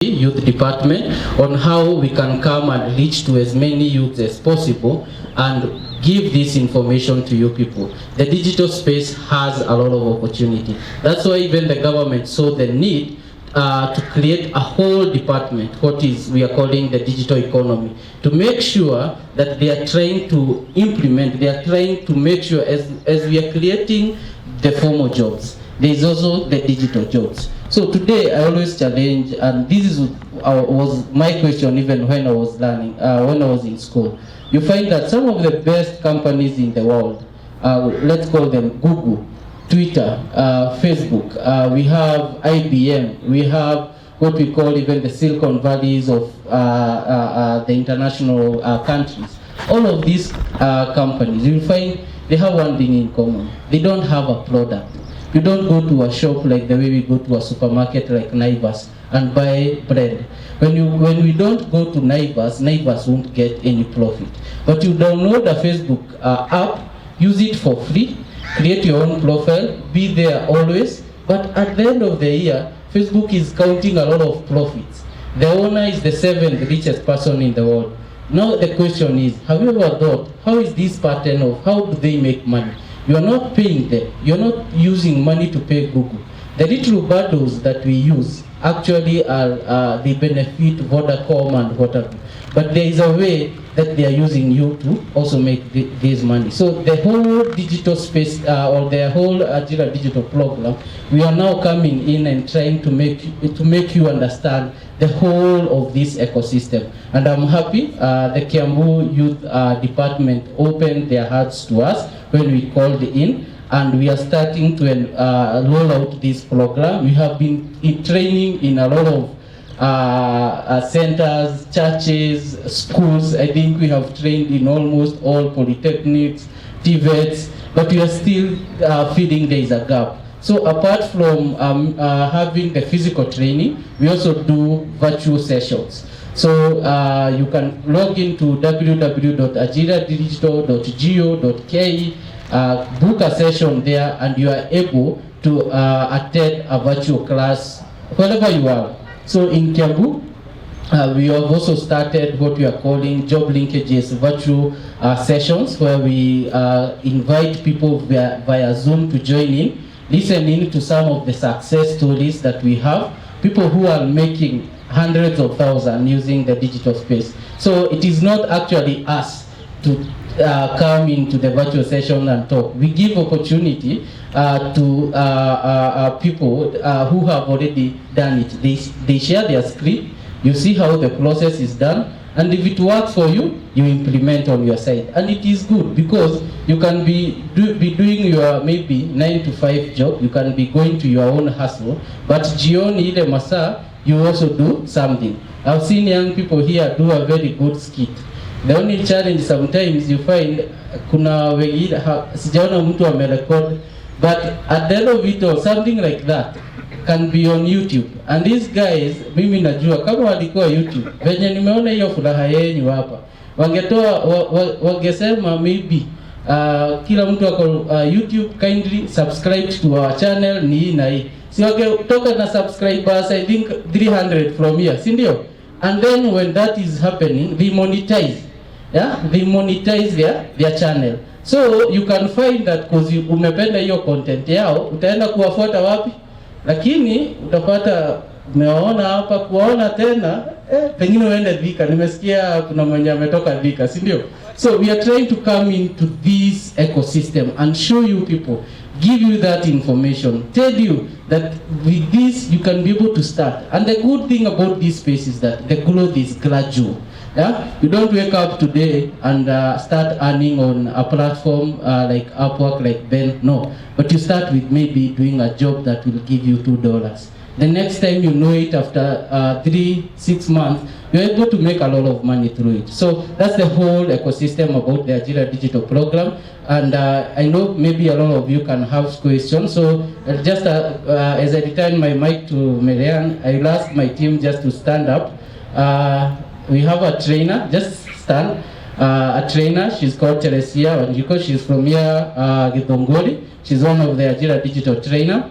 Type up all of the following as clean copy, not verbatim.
youth department on how we can come and reach to as many youths as possible and give this information to you people. The digital space has a lot of opportunity. That's why even the government saw the need to create a whole department, what is we are calling the digital economy, to make sure that they are trying to implement, they are trying to make sure as we are creating the formal jobs, there is also the digital jobs. So today I always challenge, and this was my question even when I was learning, when I was in school. You find that some of the best companies in the world, let's call them Google, Twitter, Facebook, we have IBM, we have what we call even the Silicon Valleys of the international countries. All of these companies, you'll find they have one thing in common. They don't have a product. You don't go to a shop like the way we go to a supermarket like Naivas and buy bread. When we don't go to Naivas won't get any profit. But you download a Facebook app, use it for free, create your own profile, be there always. But at the end of the year, Facebook is counting a lot of profits. The owner is the 7th richest person in the world. Now the question is, have you ever thought, how is this pattern of how do they make money? You are not paying them. You are not using money to pay Google. The little bundles that we use actually are they benefit Vodacom and whatever. But there is a way that they are using you to also make this money. So the whole digital space or the whole Ajira Digital Program, we are now coming in and trying to make you understand the whole of this ecosystem. And I'm happy the Kiambu Youth Department opened their hearts to us when we called in, and we are starting to roll out this program. We have been in training in a lot of centers, churches, schools. I think we have trained in almost all polytechnics, TVETs, but we are still feeling there is a gap. So apart from having the physical training, we also do virtual sessions. So you can log into www.ajiradigital.go.ke, book a session there, and you are able to attend a virtual class wherever you are. So in Kiambu, we have also started what we are calling job linkages virtual sessions, where we invite people via Zoom to join in, listening to some of the success stories that we have, people who are making hundreds of thousands using the digital space. So it is not actually us to come into the virtual session and talk. We give opportunity to people who have already done it. They share their script, you see how the process is done, and if it works for you, you implement on your side. And it is good because you can be doing your maybe 9 to 5 job, you can be going to your own hustle, but jioni ile masaa, you also do something. I've seen young people here do a very good skit. The only challenge sometimes you find, kuna wengine sijaona mtu amerecord, but at the end of it all, something like that can be on YouTube. And these guys, mimi najua kama walikuwa YouTube, venye nimeona hiyo furaha yenyu hapa, wangetoa wangesema maybe kila mtu ako YouTube, kindly subscribe to our channel ni hii na hii. Si wangetoka na subscribers I think 300 from here, si ndio? And then when that is happening, they monetize. Yeah, they monetize their channel. So you can find that because umependa hiyo content yao, utaenda kuwafuata wapi? Lakini utapata umeona hapa kuona tena pengine uende Dhika. Nimesikia kuna mwenye ametoka Dhika, si ndio? So we are trying to come into this ecosystem and show you people, give you that information, tell you that with this you can be able to start. And the good thing about this space is that the growth is gradual. Yeah, you don't wake up today and start earning on a platform like Upwork, like Ben. No, but you start with maybe doing a job that will give you $2. The next time you know it, after 3-6 months, you're able to make a lot of money through it. So that's the whole ecosystem about the Ajira Digital Program. And I know maybe a lot of you can have questions. So just as I return my mic to Marianne, I will ask my team just to stand up. We have a trainer, just stand. A trainer, she's called Teresia, and because she's from here, Githongoli. She's one of the Ajira Digital trainer.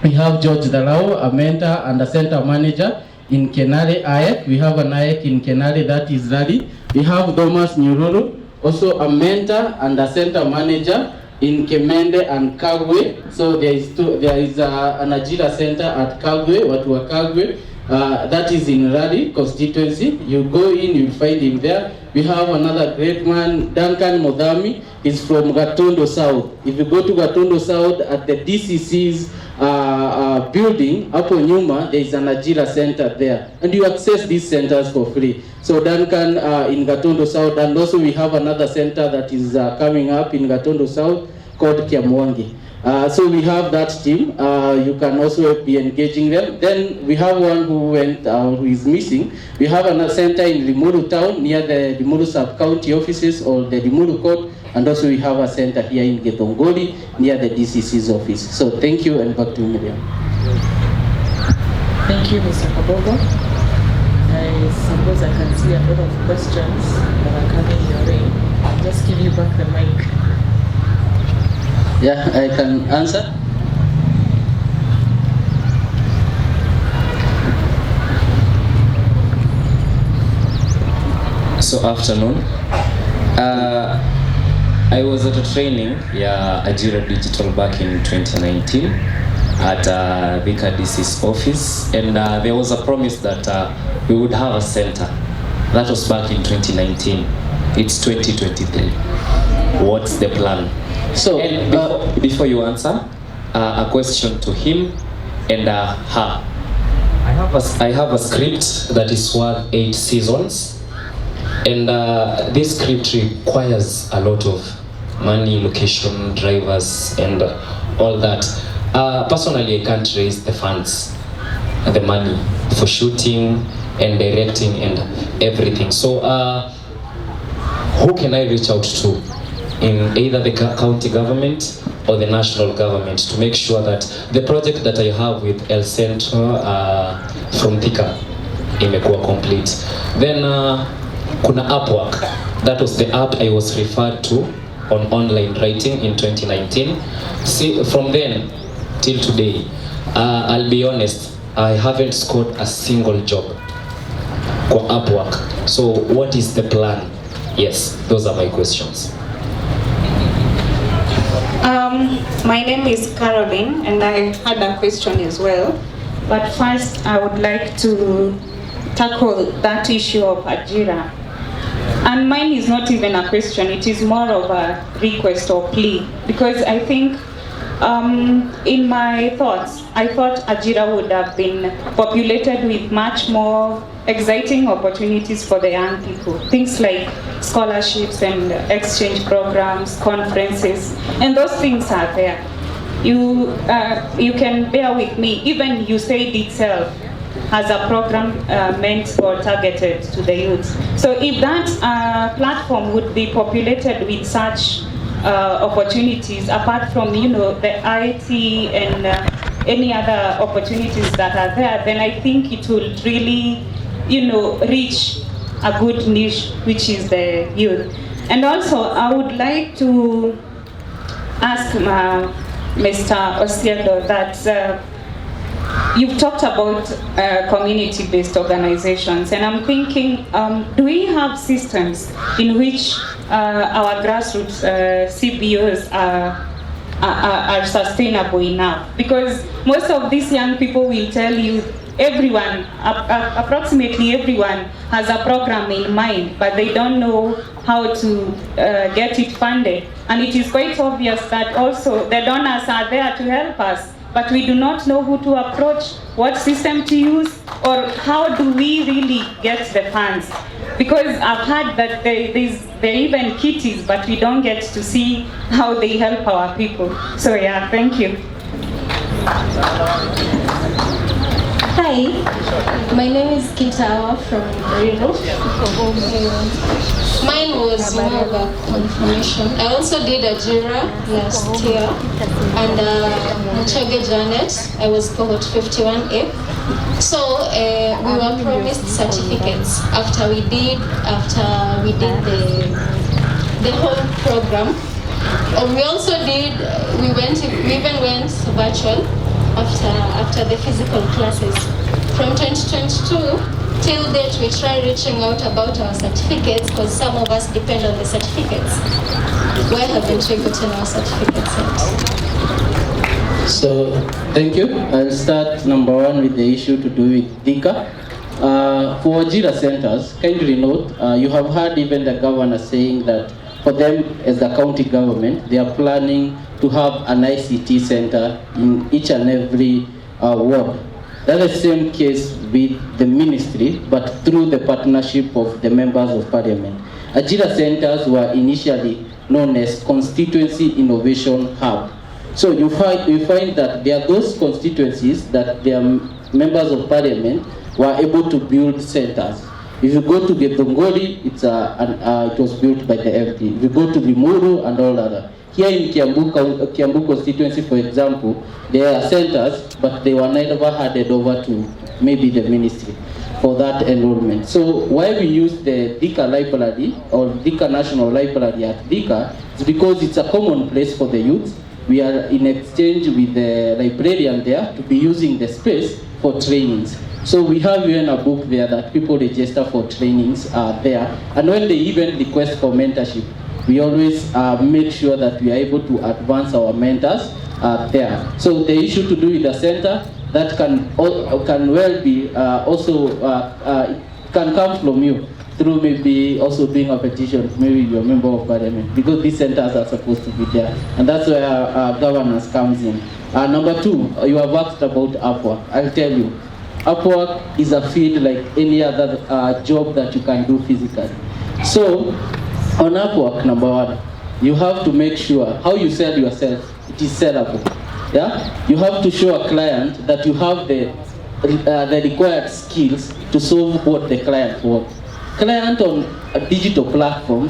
We have George Dalao, a mentor and a center manager in Kenale IEC. We have an IEC in Kenale, that is Rally. We have Thomas Nyururu, also a mentor and a center manager in Kemende and Kagwe. So there is an Ajira center at Kagwe, Watua Kagwe. That is in Rally constituency. You go in, you'll find him there. We have another great man, Duncan Modami. He's from Gatondo South. If you go to Gatondo South at the DCC's building, up on Nyuma, there is an Ajira center there. And you access these centers for free. So Duncan in Gatondo South, and also we have another center that is coming up in Gatondo South called Kiambu. So we have that team. You can also be engaging them. Then we have one who who is missing. We have another center in Limuru town near the Limuru sub-county offices or the Limuru court. And also we have a center here in Getongoli near the DCC's office. So thank you, and back to Miriam. Thank you, Mr. Kabogo. I suppose I can see a lot of questions that are coming your way. I'll just give you back the mic. Yeah, I can answer. So afternoon. I was at a training, Ajira Digital back in 2019 at Vika DC's office, and there was a promise that we would have a center. That was back in 2019. It's 2023. What's the plan? So before you answer, a question to him and her. I have a script that is worth 8 seasons, and this script requires a lot of money, location, drivers, and all that. Personally, I can't raise the funds, the money for shooting and directing and everything. So who can I reach out to in either the county government or the national government to make sure that the project that I have with El Centro from Thika imekuwa complete? Then kuna Upwork. That was the app I was referred to on online writing in 2019. See, from then till today, I'll be honest, I haven't scored a single job for Upwork. So what is the plan? Yes, those are my questions. My name is Caroline, and I had a question as well. But first, I would like to tackle that issue of Ajira. And mine is not even a question, it is more of a request or plea. Because I think, in my thoughts, I thought Ajira would have been populated with much more exciting opportunities for the young people. Things like scholarships and exchange programs, conferences, and those things are there. You can bear with me, even USAID itself has a program meant or targeted to the youth. So if that platform would be populated with such opportunities, apart from the IT and any other opportunities that are there, then I think it will really reach a good niche, which is the youth. And also I would like to ask Mr. Osiedo that you've talked about community-based organizations, and I'm thinking, do we have systems in which our grassroots CBOs are sustainable enough? Because most of these young people will tell you everyone, approximately everyone, has a program in mind, but they don't know how to get it funded. And it is quite obvious that also the donors are there to help us, but we do not know who to approach, what system to use, or how do we really get the funds. Because I've heard that there are even kitties, but we don't get to see how they help our people. So yeah, thank you. Hi, my name is Kitawa from Reno. Mine was more of a confirmation. I also did Ajira last year, and Machage Janet, I was cohort 51A. So we were promised certificates after we did the whole program. We also did. We even went virtual after the physical classes. From 2022 till date, we try reaching out about our certificates because some of us depend on the certificates. Why haven't we gotten our certificates yet? So, thank you. I'll start number one with the issue to do with DICA. For Ajira centers, kindly note, you have heard even the governor saying that for them as the county government, they are planning to have an ICT center in each and every ward. That's the same case with the ministry, but through the partnership of the members of parliament. Ajira centers were initially known as Constituency Innovation Hub. So you find that there are those constituencies that their members of parliament were able to build centers. If you go to Gethongori, it was built by the FD. If you go to Limuru and all other. Here in Kiambu constituency, for example, there are centers, but they were never handed over to maybe the ministry for that enrollment. So why we use the DICA library or DICA National Library at DICA is because it's a common place for the youth. We are in exchange with the librarian there to be using the space for trainings. So we have even a book there that people register for trainings there. And when they even request for mentorship, we always make sure that we are able to advance our mentors there. So the issue to do with the center, that can well be can come from you through maybe also doing a petition, maybe you're a member of parliament, because these centers are supposed to be there. And that's where governance comes in. Number two, you have asked about Upwork. I'll tell you, Upwork is a field like any other job that you can do physically. So on Upwork, number one, you have to make sure how you sell yourself, it is sellable. Yeah? You have to show a client that you have the required skills to solve what the client wants. Client on a digital platform